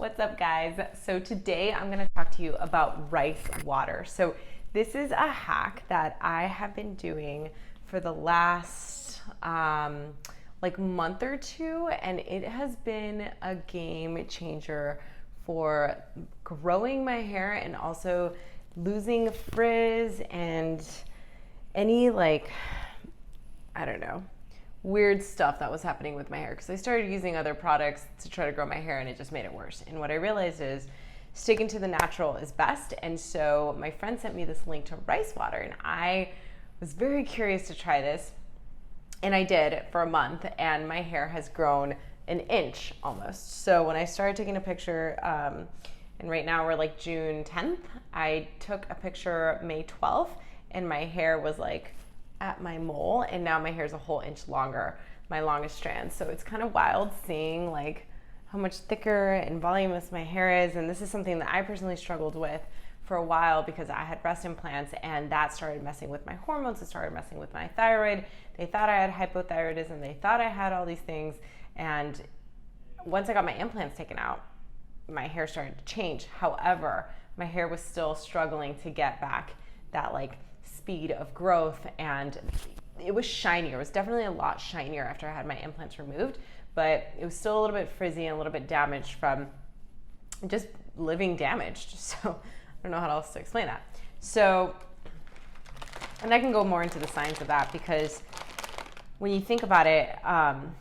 What's up, guys? So today I'm going to talk to you about rice water. So this is a hack that I have been doing for the last month or two, and it has been a game changer for growing my hair and also losing frizz and any weird stuff that was happening with my hair, because I started using other products to try to grow my hair and it just made it worse. And what I realized is sticking to the natural is best. And so my friend sent me this link to rice water, and I was very curious to try this, and I did for a month, and my hair has grown an inch almost. So when I started taking a picture, and right now we're like June 10th, I took a picture May 12th, and my hair was like at my mole, and now my hair is a whole inch longer, my longest strand. So it's kind of wild seeing like how much thicker and voluminous my hair is. And this is something that I personally struggled with for a while because I had breast implants, and that started messing with my hormones. It started messing with my thyroid. They thought I had hypothyroidism. They thought I had all these things. And once I got my implants taken out, my hair started to change. However, my hair was still struggling to get back that speed of growth, and it was shinier. It was definitely a lot shinier after I had my implants removed, but it was still a little bit frizzy and a little bit damaged from just living damaged. So I don't know how else to explain that. So, and I can go more into the science of that, because when you think about it,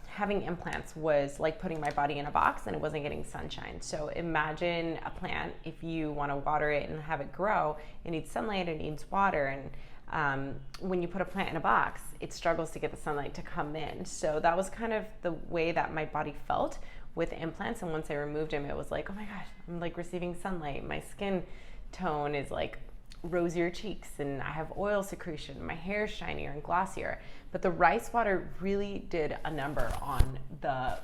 having implants was like putting my body in a box and it wasn't getting sunshine. So imagine a plant, if you want to water it and have it grow, it needs sunlight, it needs water. And when you put a plant in a box, it struggles to get the sunlight to come in. So that was kind of the way that my body felt with implants. And once I removed them, it was like, oh my gosh, I'm like receiving sunlight. My skin tone is like rosier cheeks, and I have oil secretion. My hair is shinier and glossier. But the rice water really did a number on the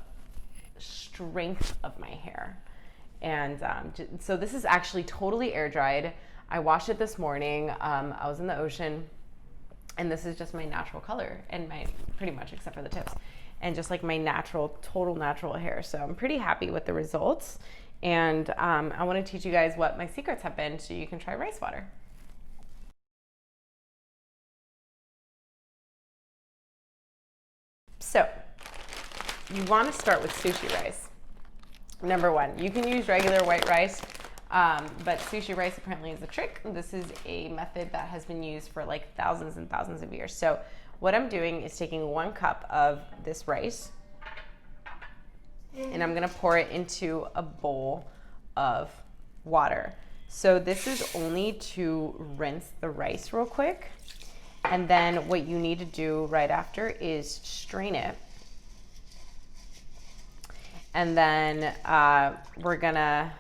strength of my hair. And so this is actually totally air dried. I washed it this morning. I was in the ocean, and this is just my natural color, and my, pretty much except for the tips, and just like my natural, total natural hair. So I'm pretty happy with the results. And I want to teach you guys what my secrets have been so you can try rice water. So you want to start with sushi rice. Number one, you can use regular white rice, but sushi rice apparently is a trick. This is a method that has been used for like thousands and thousands of years. So what I'm doing is taking 1 cup of this rice, and I'm gonna pour it into a bowl of water. So this is only to rinse the rice real quick. And then what you need to do right after is strain it. And then we're gonna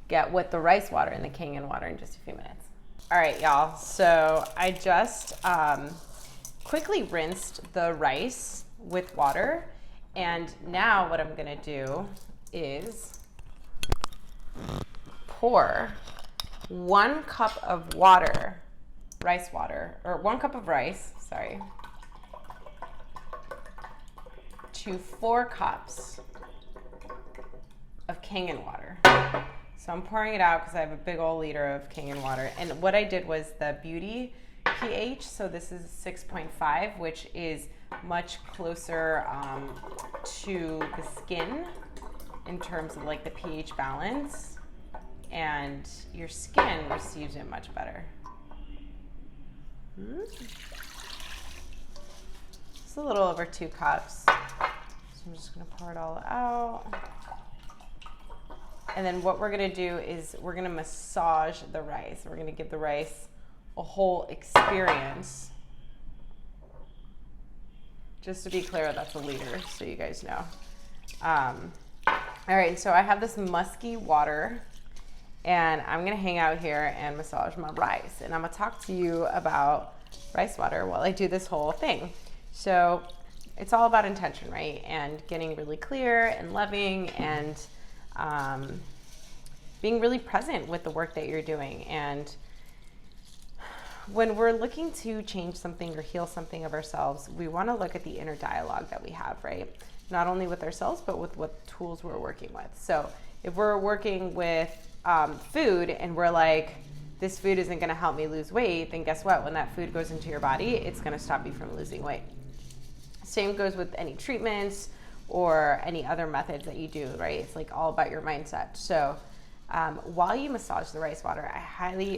get with the rice water and the Kangen water in just a few minutes. All right, y'all, so I just quickly rinsed the rice with water. And now what I'm gonna do is pour 1 cup of water, rice water, or 1 cup of rice, sorry, to 4 cups of Kangen water. So I'm pouring it out because I have a big old liter of Kangen water. And what I did was the beauty pH, so this is 6.5, which is much closer to the skin in terms of like the pH balance, and your skin receives it much better. It's a little over 2 cups. So I'm just gonna pour it all out. And then what we're gonna do is we're gonna massage the rice. We're gonna give the rice a whole experience. Just to be clear, that's a liter, so you guys know. All right, so I have this musky water, and I'm gonna hang out here and massage my rice. And I'm gonna talk to you about rice water while I do this whole thing. So it's all about intention, right? And getting really clear and loving, and being really present with the work that you're doing. And when we're looking to change something or heal something of ourselves, we want to look at the inner dialogue that we have, right? not only with ourselves, but with what tools we're working with. So if we're working with food and we're like, this food isn't gonna help me lose weight, then guess what? When that food goes into your body, it's gonna stop you from losing weight. Same goes with any treatments or any other methods that you do, right? It's like all about your mindset. So while you massage the rice water,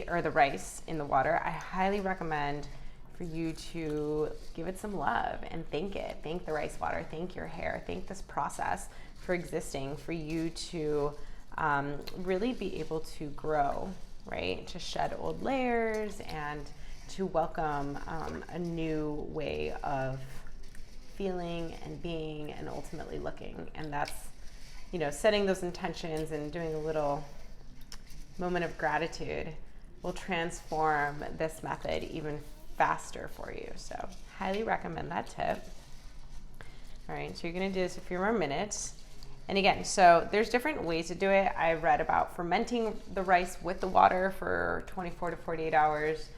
or the rice in the water, I highly recommend for you to give it some love and thank it. Thank the rice water, thank your hair, thank this process for existing, for you to really be able to grow, right? To shed old layers and to welcome a new way of feeling and being and ultimately looking. And that's, setting those intentions and doing a little moment of gratitude will transform this method even faster for you. So highly recommend that tip. All right, so you're gonna do this for a few more minutes. And again, so there's different ways to do it. I read about fermenting the rice with the water for 24 to 48 hours.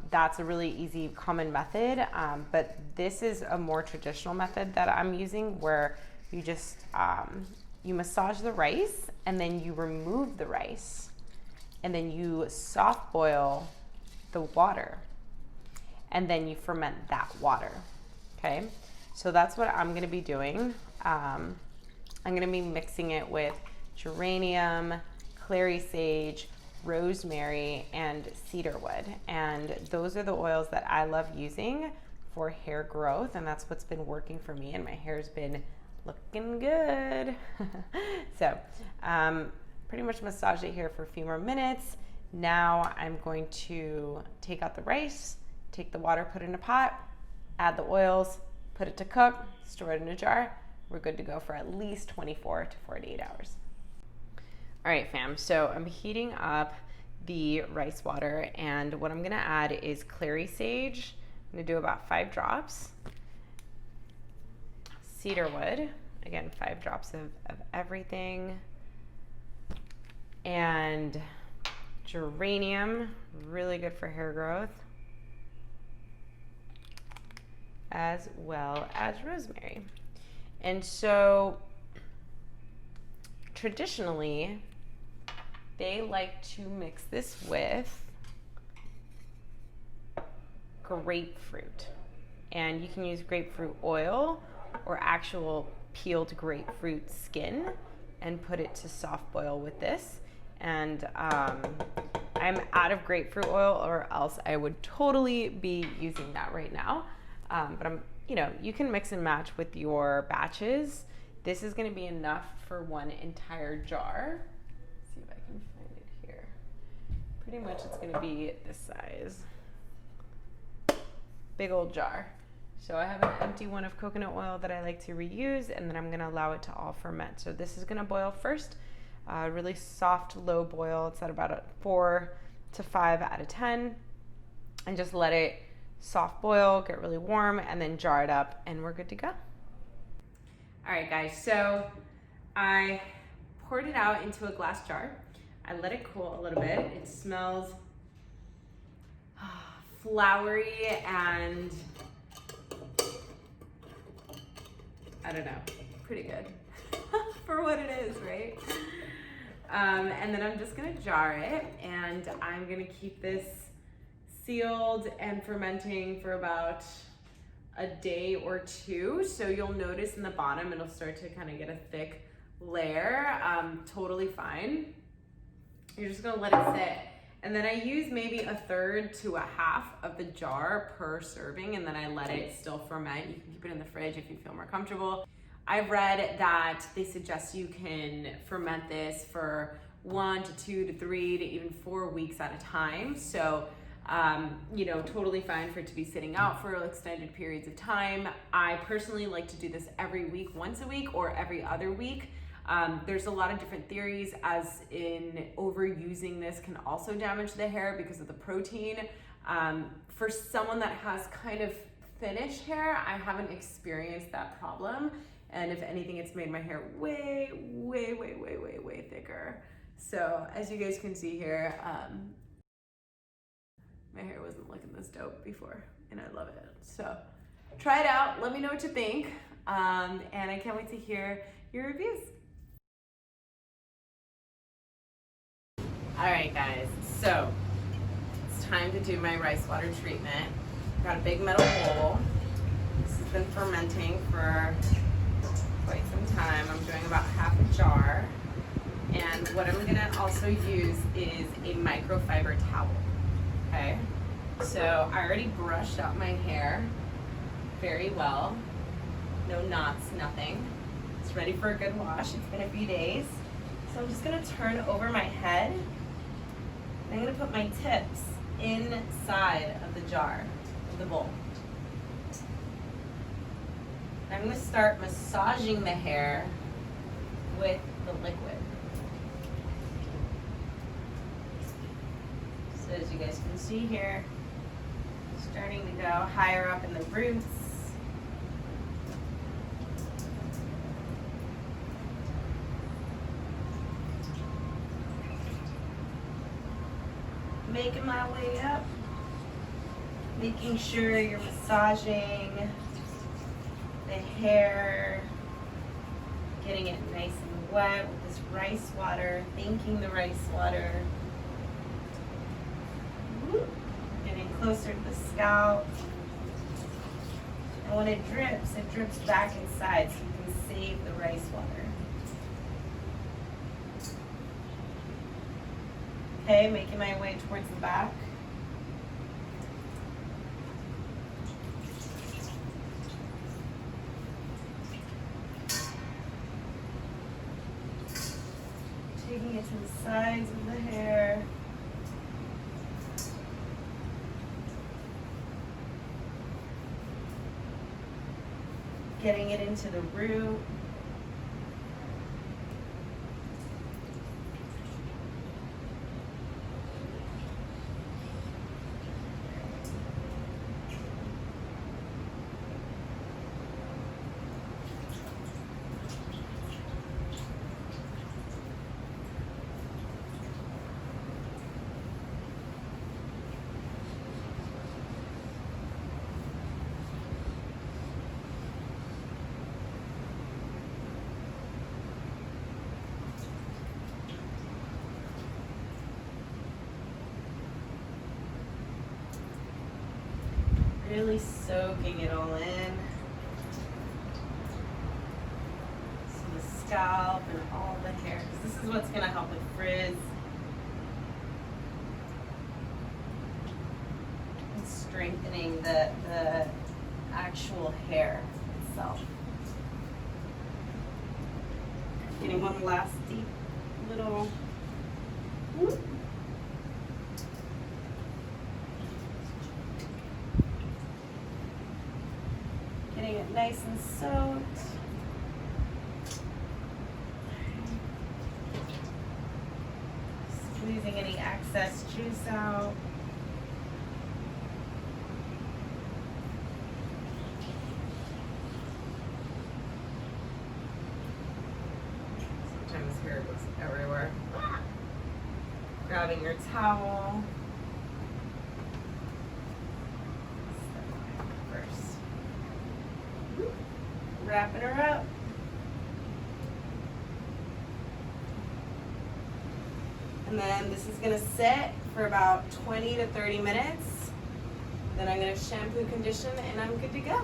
That's a really easy, common method. But this is a more traditional method that I'm using, where you just, you massage the rice and then you remove the rice and then you soft boil the water and then you ferment that water. Okay. So that's what I'm going to be doing. I'm going to be mixing it with geranium, clary sage, rosemary, and cedarwood. And those are the oils that I love using for hair growth. And that's what's been working for me. And my hair's been looking good. So pretty much massage it here for a few more minutes. Now I'm going to take out the rice, take the water, put it in a pot, add the oils, put it to cook, store it in a jar. We're good to go for at least 24 to 48 hours. All right, fam, so I'm heating up the rice water, and what I'm gonna add is clary sage. I'm gonna do about 5 drops. Cedarwood, again, 5 drops of everything. And geranium, really good for hair growth, as well as rosemary. And so traditionally, they like to mix this with grapefruit. And you can use grapefruit oil or actual peeled grapefruit skin and put it to soft boil with this. And I'm out of grapefruit oil, or else I would totally be using that right now. But you can mix and match with your batches. This is going to be enough for one entire jar. Let's see if I can find it here. Pretty much it's going to be this size. Big old jar. So I have an empty one of coconut oil that I like to reuse, and then I'm going to allow it to all ferment. So this is going to boil first. Really soft, low boil. It's at about a 4 to 5 out of 10. And just let it soft boil, get really warm, and then jar it up, and we're good to go. All right, guys, so I poured it out into a glass jar. I let it cool a little bit. It smells flowery and, I don't know, pretty good for what it is, right? And then I'm just gonna jar it, and I'm gonna keep this sealed and fermenting for about a day or 2. So you'll notice in the bottom, it'll start to kind of get a thick layer. Totally fine. You're just gonna let it sit. And then I use maybe 1/3 to 1/2 of the jar per serving, and then I let it still ferment. You can keep it in the fridge if you feel more comfortable. I've read that they suggest you can ferment this for 1 to 2 to 3 to even 4 weeks at a time. So totally fine for it to be sitting out for extended periods of time. I personally like to do this every week, once a week, or every other week. There's a lot of different theories, as in overusing this can also damage the hair because of the protein. For someone that has kind of thinnish hair, I haven't experienced that problem. And if anything, it's made my hair way, way, way, way, way, way thicker. So as you guys can see here, my hair wasn't looking this dope before, and I love it. So try it out. Let me know what you think. And I can't wait to hear your reviews. All right, guys, so it's time to do my rice water treatment. I've got a big metal bowl. This has been fermenting for quite some time. I'm doing about half a jar. And what I'm gonna also use is a microfiber towel, okay? So I already brushed out my hair very well. No knots, nothing. It's ready for a good wash. It's been a few days. So I'm just gonna turn over my head. And I'm gonna put my tips inside of the jar, of the bowl. I'm gonna start massaging the hair with the liquid. So as you guys can see here, starting to go higher up in the roots. Making my way up, making sure you're massaging the hair, getting it nice and wet with this rice water, thanking the rice water. Getting closer to the scalp. And when it drips back inside so you can save the rice water. Okay, making my way towards the back. Taking it to the sides of the hair. Getting it into the root. Really soaking it all in. So the scalp and all the hair, because this is what's going to help with frizz. And strengthening the actual hair itself. Getting one last deep little whoop. Getting it nice and soaked. Squeezing any excess juice out. Sometimes hair goes everywhere. Grabbing your towel. Wrapping her up. And then this is gonna sit for about 20 to 30 minutes. Then I'm gonna shampoo, condition, and I'm good to go.